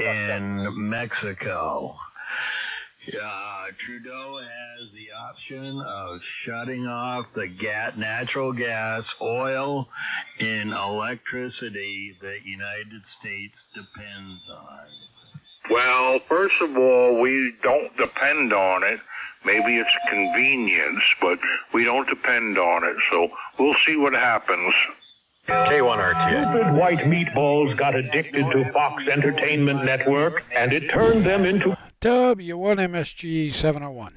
in Mexico. Trudeau has the option of shutting off the natural gas, oil, and electricity that United States depends on. Well, first of all, we don't depend on it. Maybe it's convenience, but we don't depend on it. So we'll see what happens. K1RTA. Stupid white meatballs got addicted to Fox Entertainment Network, and it turned them into W1MSG 701.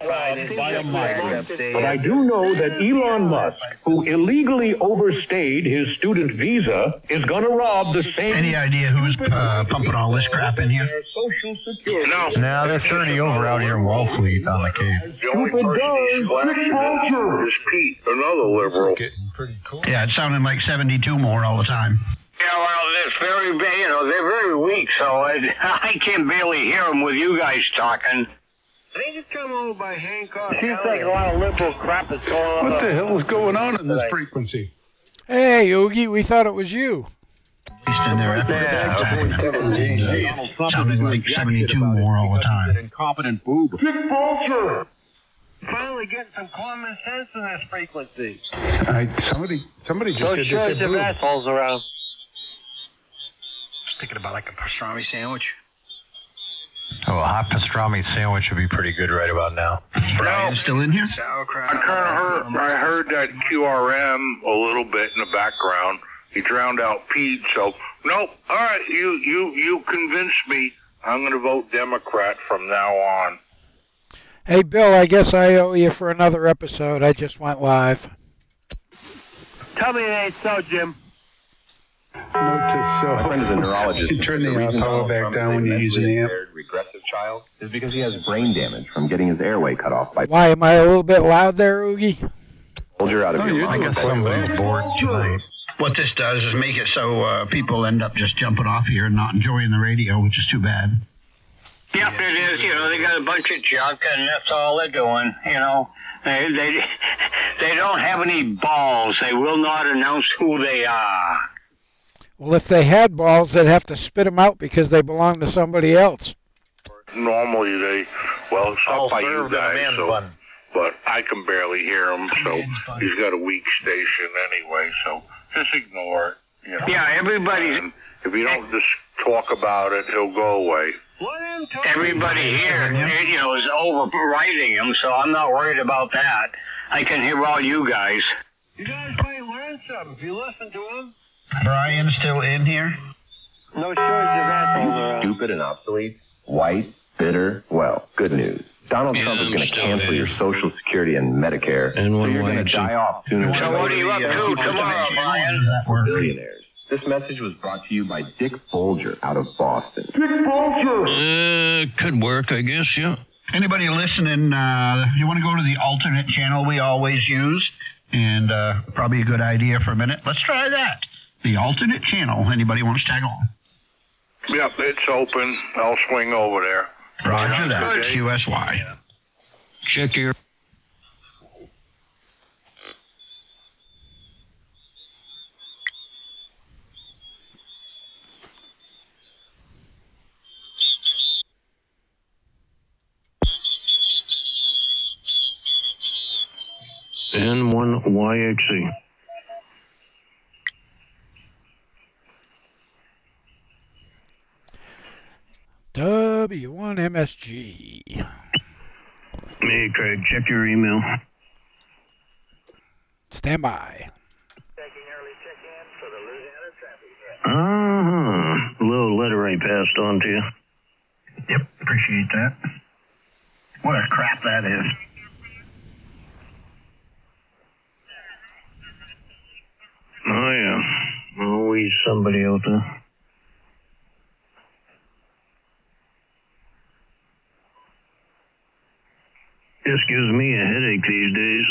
By a migrant. But I do know that Elon Musk, who illegally overstayed his student visa, is going to rob the same... Any idea who's pumping all this crap in here? Social Security. No, that's already over out here in Wellfleet on the Cape. The only person he's flashing is Pete, another liberal. Getting pretty cool. Yeah, it sounded like 72 more all the time. Yeah, well, it's very, they're very weak, so I can barely hear them with you guys talking. They just come over by Hancock. Seems like a lot of liberal crap is going on. What the hell is going on in this frequency? Hey, Oogie, we thought it was you. He's in there after sounded like 72 more all the time. Incompetent boob. Dick Vulture! Finally getting some common sense in this frequency. Somebody just So said sure they said some boob. assholes around. Thinking about like a pastrami sandwich. Oh, a hot pastrami sandwich would be pretty good right about now. Brian's still in here? I heard that QRM a little bit in the background. He drowned out Pete, so nope. All right, you convinced me. I'm going to vote Democrat from now on. Hey, Bill, I guess I owe you for another episode. I just went live. Tell me it ain't so, Jim. My friend is a neurologist. You turn the power back down when you're using the amp. Regressive child is because he has brain damage from getting his airway cut off by. Why, am I a little bit loud there, Oogie? Hold your out of your I mind. guess somebody's bored tonight. What this does is make it so people end up just jumping off here and not enjoying the radio, which is too bad. Yep, it is. They got a bunch of junk, and that's all they're doing. They don't have any balls. They will not announce who they are. Well, if they had balls, they'd have to spit them out because they belong to somebody else. Normally it's not by you guys, but I can barely hear him, so he's got a weak station anyway, so just ignore it. Yeah, everybody's... And if you don't just talk about it, he'll go away. Everybody here, is overriding him, so I'm not worried about that. I can hear all you guys. You guys might learn something if you listen to him. Brian's still in here? No shortage of assholes around. Stupid and obsolete, white, bitter. Well, good news. Donald Trump is going to cancel your Social Security and Medicare, so you're going to die off sooner or later. So what are you up to tomorrow, Brian? Billionaires. This message was brought to you by Dick Bulger out of Boston. Dick Vulture! Could work, I guess, yeah. Anybody listening, you want to go to the alternate channel we always use? And probably a good idea for a minute. Let's try that. The alternate channel. Anybody want to tag on? Yep, it's open. I'll swing over there. Roger that. QSY. Yeah. Check your... N1YHC. W1MSG. Hey, Craig, check your email. Stand by. A little letter I passed on to you. Yep, appreciate that. What a crap that is. Oh, yeah. Always somebody out there. Just gives me a headache these days.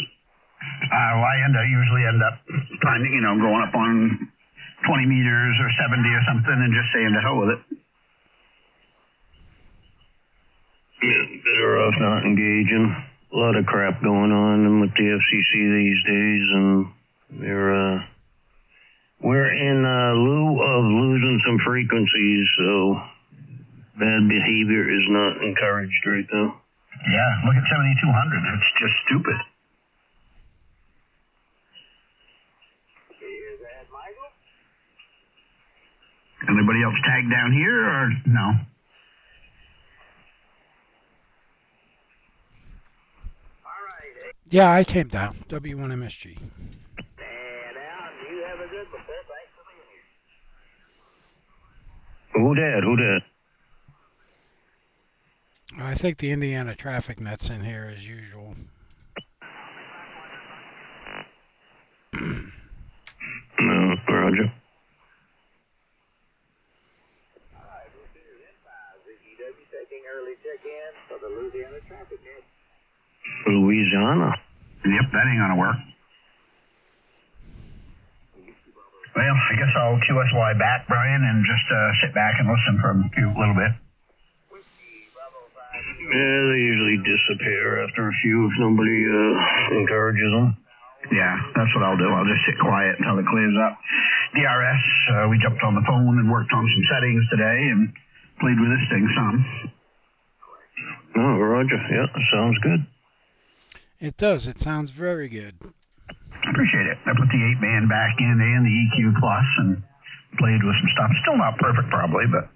I usually end up finding, going up on 20 meters or 70 or something and just saying to hell with it. Yeah, better off not engaging. A lot of crap going on with the FCC these days, and we're in lieu of losing some frequencies, so Bad behavior is not encouraged right now. Yeah, look at 7,200. It's just stupid. Anybody else tagged down here, or no? Yeah, I came down. W1MSG. Who dat? I think the Indiana traffic net's in here as usual. No, Roger. Louisiana. Yep, that ain't gonna work. Well, I guess I'll QSY back, Brian, and just sit back and listen for a little bit. Yeah, they usually disappear after a few if nobody encourages them. Yeah, that's what I'll do. I'll just sit quiet until it clears up. DRS, we jumped on the phone and worked on some settings today and played with this thing some. Oh, Roger. Yeah, sounds good. It does. It sounds very good. I appreciate it. I put the 8-band back in and the EQ Plus and played with some stuff. Still not perfect, probably, but...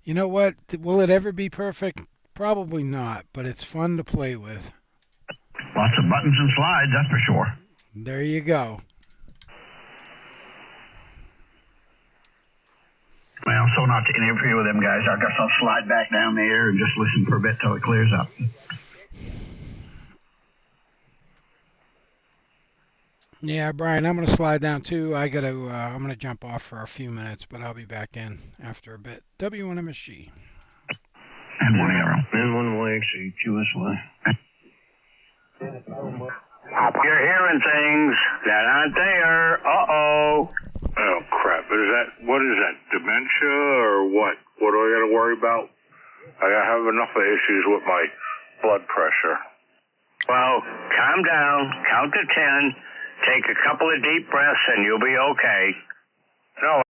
You know what? Will it ever be perfect? Probably not, but it's fun to play with. Lots of buttons and slides, that's for sure. There you go. Well, so not to interfere with them guys, I guess I'll slide back down there and just listen for a bit till it clears up. Yeah, Brian, I'm going to slide down too. I'm going to jump off for a few minutes, but I'll be back in after a bit. W1MSG. And one arrow. And one way, actually, QSY. You're hearing things that aren't there. Uh-oh. Oh, crap. What is that, dementia or what? What do I got to worry about? I have enough of issues with my blood pressure. Well, calm down, count to 10, take a couple of deep breaths, and you'll be okay. No.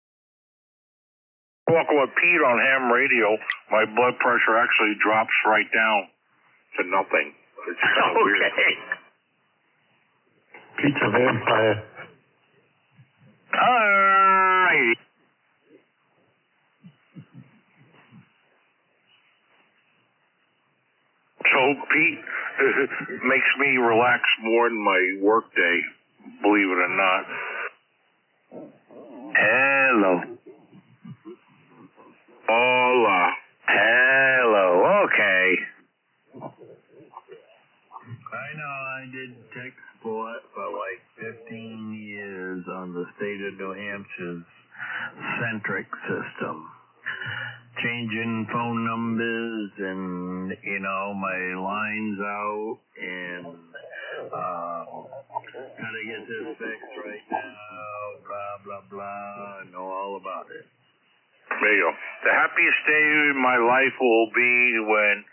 Walking with Pete on ham radio, my blood pressure actually drops right down to nothing. It's kind of weird. Pete's a vampire. Alrighty. So Pete makes me relax more in my work day, believe it or not. Hello. Hola. Hello. Okay. I know I did tech support for like 15 years on the state of New Hampshire's centric system. Changing phone numbers and, my lines out and gotta get this fixed right now, blah, blah, blah. I know all about it. There you go. The happiest day in my life will be when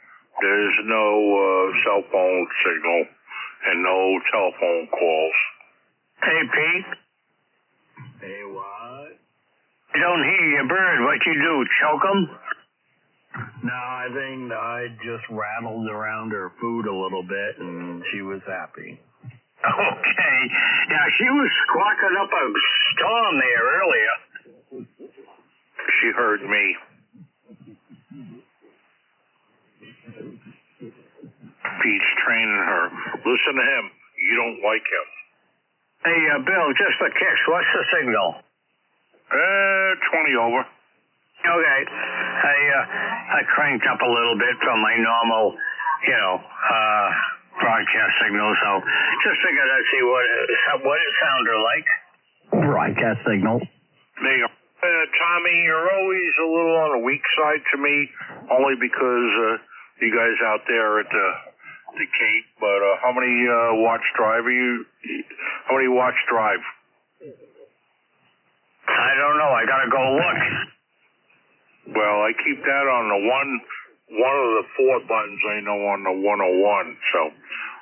there's no cell phone signal and no telephone calls. Hey, Pete. Hey, what? I don't hear your bird. What you do, choke 'em? No, I think I just rattled around her food a little bit, and she was happy. Okay. Now, she was squawking up a storm there earlier. She heard me. Pete's training her. Listen to him. You don't like him. Hey, Bill, just for kicks, what's the signal? 20 over. Okay. I cranked up a little bit from my normal, broadcast signal, so just figured I'd see what it sounded like. Broadcast signal. There you go. Tommy, you're always a little on the weak side to me, only because you guys out there at the Cape. But how many watch drive are you? How many watch drive? I don't know. I gotta go look. Well, I keep that on the one of the 4 buttons I know on the 101. So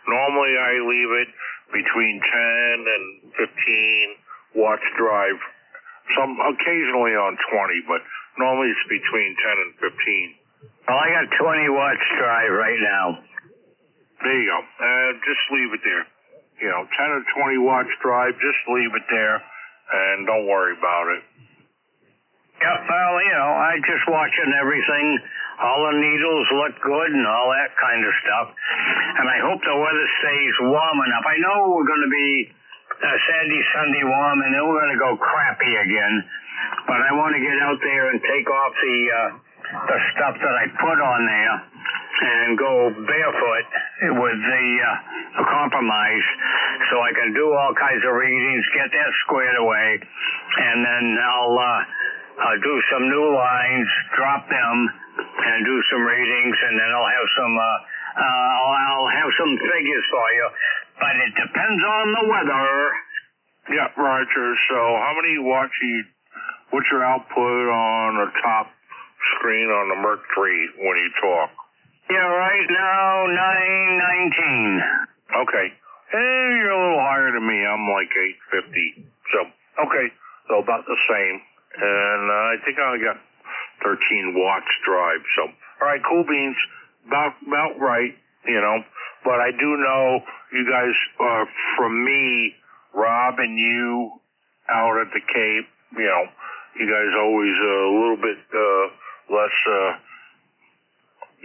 normally I leave it between 10 and 15 watch drive Some occasionally on 20, but normally it's between 10 and 15. Well, I got 20 watts drive right now. There you go. Just leave it there. 10 or 20 watts drive, just leave it there, and don't worry about it. Yeah, well, I just watching everything. All the needles look good and all that kind of stuff. And I hope the weather stays warm enough. I know we're going to be Saturday, Sunday warm, and then we're going to go crappy again. But I want to get out there and take off the stuff that I put on there and go barefoot with the compromise, so I can do all kinds of readings, get that squared away, and then I'll do some new lines, drop them, and do some readings, and then I'll have some figures for you. But it depends on the weather. Yeah, Roger. So how many watts what's your output on the top screen on the Mercury when you talk? Yeah, right now, 919. Okay. You're a little higher than me. I'm like 850. So, okay. So about the same. And I think I got 13 watts drive. So, all right, cool beans. About right, But I do know you guys, from me, Rob and you out at the Cape, you guys always a little bit less,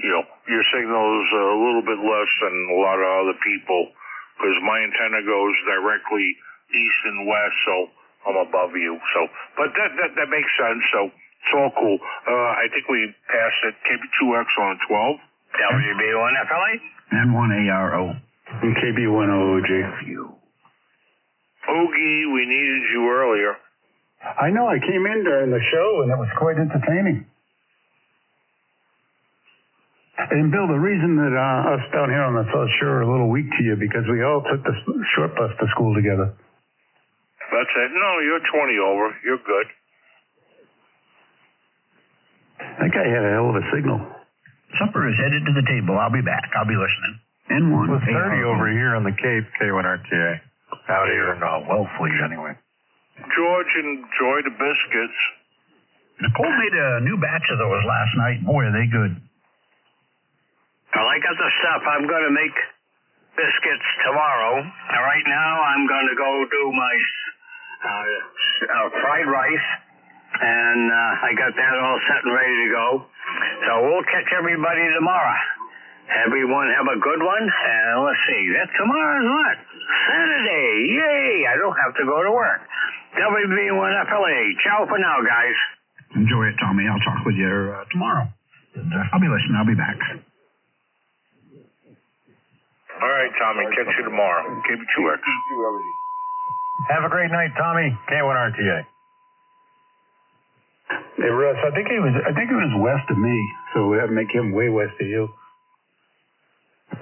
your signal's a little bit less than a lot of other people, because my antenna goes directly east and west, so I'm above you. So, but that makes sense. So it's all cool. I think we passed it. KB2X on 12. WB1FLA. And 1ARO. And KB1OJ. Ogie, we needed you earlier. I know, I came in during the show and it was quite entertaining. And Bill, the reason that us down here on the South Shore are a little weak to you because we all took the short bus to school together. That's it. No, you're 20 over. You're good. That guy had a hell of a signal. Supper is headed to the table. I'll be back. I'll be listening. N1. It was 30 over here on the Cape, K1RTA. Out here in Wellfleet, anyway. George, enjoy the biscuits. Nicole made a new batch of those last night. Boy, are they good. Well, I got the stuff. I'm going to make biscuits tomorrow. And right now, I'm going to go do my fried rice. And I got that all set and ready to go. So we'll catch everybody tomorrow. Everyone have a good one. And let's see. Tomorrow's what? Saturday. Yay! I don't have to go to work. WB1FLA. Ciao for now, guys. Enjoy it, Tommy. I'll talk with you tomorrow. I'll be listening. I'll be back. All right, Tommy. Catch you tomorrow. KB2X. Have a great night, Tommy. K1RTA. Hey Russ, I think he was west of me, so we have to make him way west of you.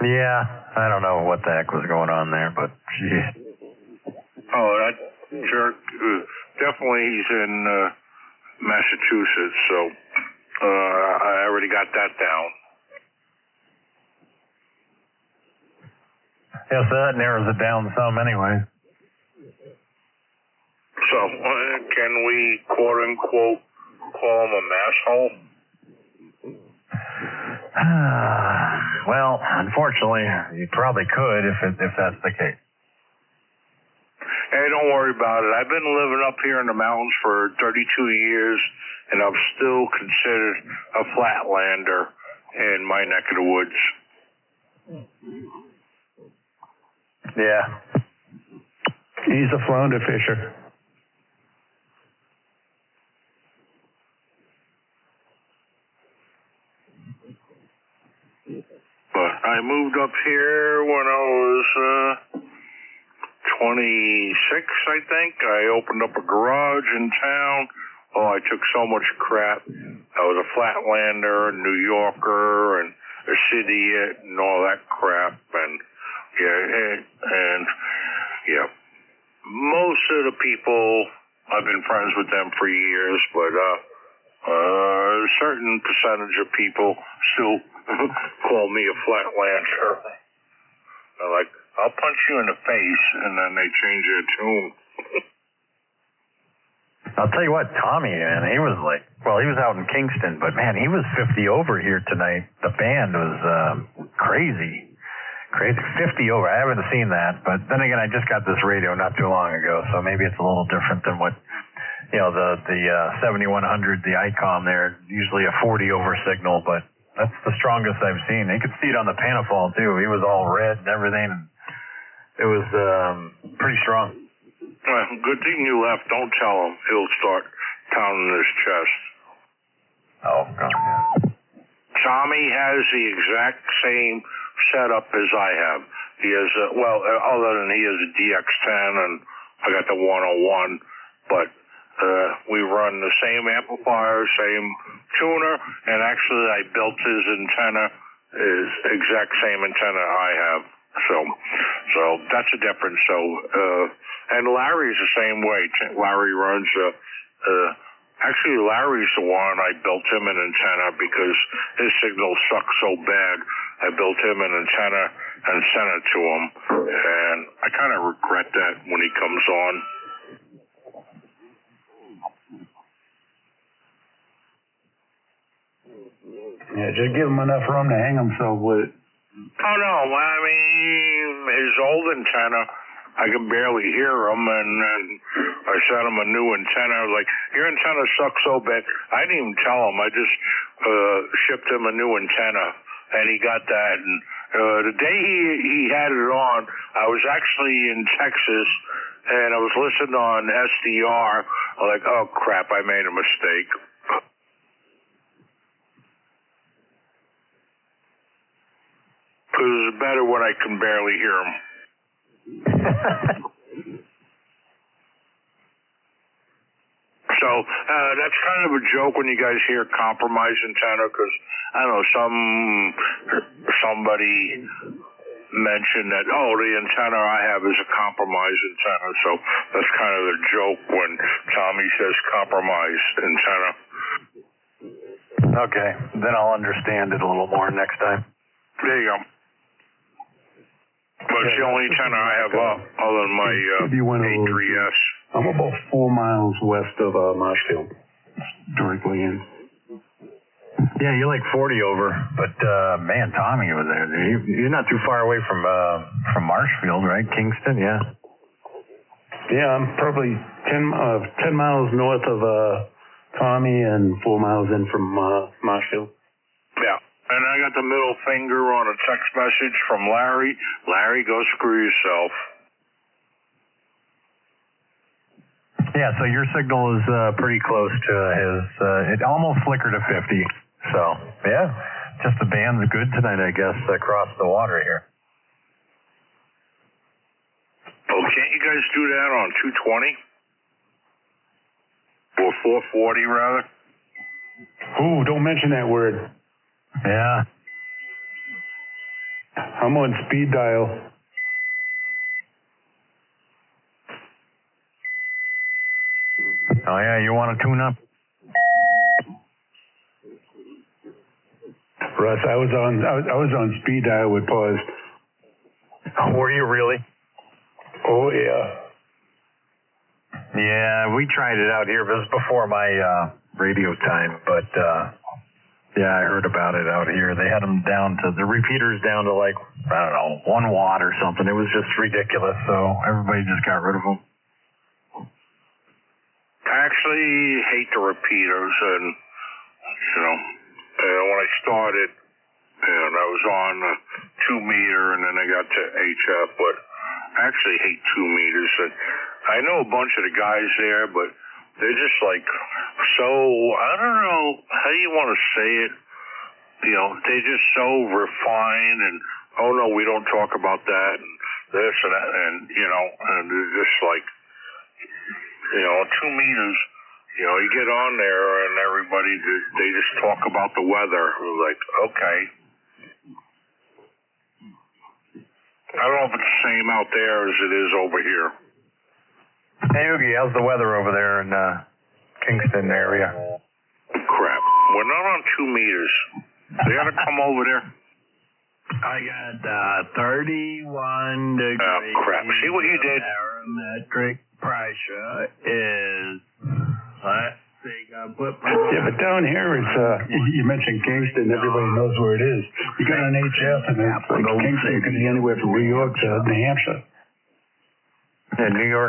Yeah, I don't know what the heck was going on there, but gee. Oh, that jerk. Definitely he's in Massachusetts, so I already got that down. Yes, that narrows it down some anyway. So, can we, quote unquote, call him a masshole? Well, unfortunately, you probably could if that's the case. Hey, don't worry about it. I've been living up here in the mountains for 32 years, and I'm still considered a flatlander in my neck of the woods. Yeah. He's a flounder fisher. But I moved up here when I was 26, I think. I opened up a garage in town. Oh, I took so much crap. I was a flatlander, a New Yorker, and a city and all that crap. And yeah, most of the people, I've been friends with them for years, but a certain percentage of people still call me a flatlander. They're like, I'll punch you in the face, and then they change their tune. I'll tell you what, Tommy, man, he was like, well, he was out in Kingston, but man, he was 50 over here tonight. The band was crazy. 50 over. I haven't seen that, but then again, I just got this radio not too long ago, so maybe it's a little different than what, you know, the 7100, the ICOM there, usually a 40 over signal, but that's the strongest I've seen. You could see it on the Panafall too. He was all red and everything. It was pretty strong. Well, good thing you left. Don't tell him. He'll start pounding his chest. Oh, God. Tommy has the exact same setup as I have. He has, other than he has a DX10 and I got the 101, but we run the same amplifier, same tuner, and actually I built his antenna, is exact same antenna I have. So that's a difference. So, and Larry's the same way. Larry runs actually Larry's the one I built him an antenna because his signal sucks so bad. I built him an antenna and sent it to him, and I kind of regret that when he comes on. Yeah, just give him enough room to hang himself with it. Oh, no, I mean, his old antenna, I can barely hear him, and I sent him a new antenna. Like, your antenna sucks so bad. I didn't even tell him. I just shipped him a new antenna, and he got that. And the day he had it on, I was actually in Texas, and I was listening on SDR. I'm like, oh, crap, I made a mistake. Because it's better when I can barely hear him. So that's kind of a joke when you guys hear compromised antenna, because I don't know, somebody mentioned that, oh, the antenna I have is a compromised antenna. So that's kind of the joke when Tommy says compromised antenna. Okay, then I'll understand it a little more next time. There you go. But it's the only antenna I have other than my A3S. I'm about 4 miles west of Marshfield, directly in. Yeah, you're like 40 over, but man, Tommy was there. You're not too far away from Marshfield, right? Kingston, yeah. Yeah, I'm probably 10 miles north of Tommy and 4 miles in from Marshfield. Yeah. And I got the middle finger on a text message from Larry. Larry, go screw yourself. Yeah, so your signal is pretty close to his. It almost flickered to 50. So, yeah, just the band's good tonight, I guess, across the water here. Oh, can't you guys do that on 220? Or 440, rather? Ooh, don't mention that word. Yeah. I'm on speed dial. Oh yeah, you want to tune up? Russ, I was on speed dial with pause. Oh, were you really? Oh yeah. Yeah, we tried it out here. It was before my radio time, but yeah, I heard about it out here. They had them down to the repeaters down to like, I don't know, 1 watt or something. It was just ridiculous. So everybody just got rid of them. I actually hate the repeaters, and when I started, and I was on 2 meter, and then I got to HF, but I actually hate 2 meters. And I know a bunch of the guys there, but they're just like, so, I don't know how you want to say it. They're just so refined, and, oh no, we don't talk about that, and this and that, and they're just like, 2 meters, you get on there and everybody, they just talk about the weather. We're like, okay. I don't know if it's the same out there as it is over here. Hey, Oogie, how's the weather over there in Kingston area? Crap. We're not on 2 meters. They gotta come over there. I got 31 degrees. Oh, crap. See what you did? Barometric pressure is Yeah, but down here, it's, you mentioned Kingston, everybody knows where it is. You got an HF, and it's like Kingston could be anywhere from New York to New Hampshire. Yeah, New York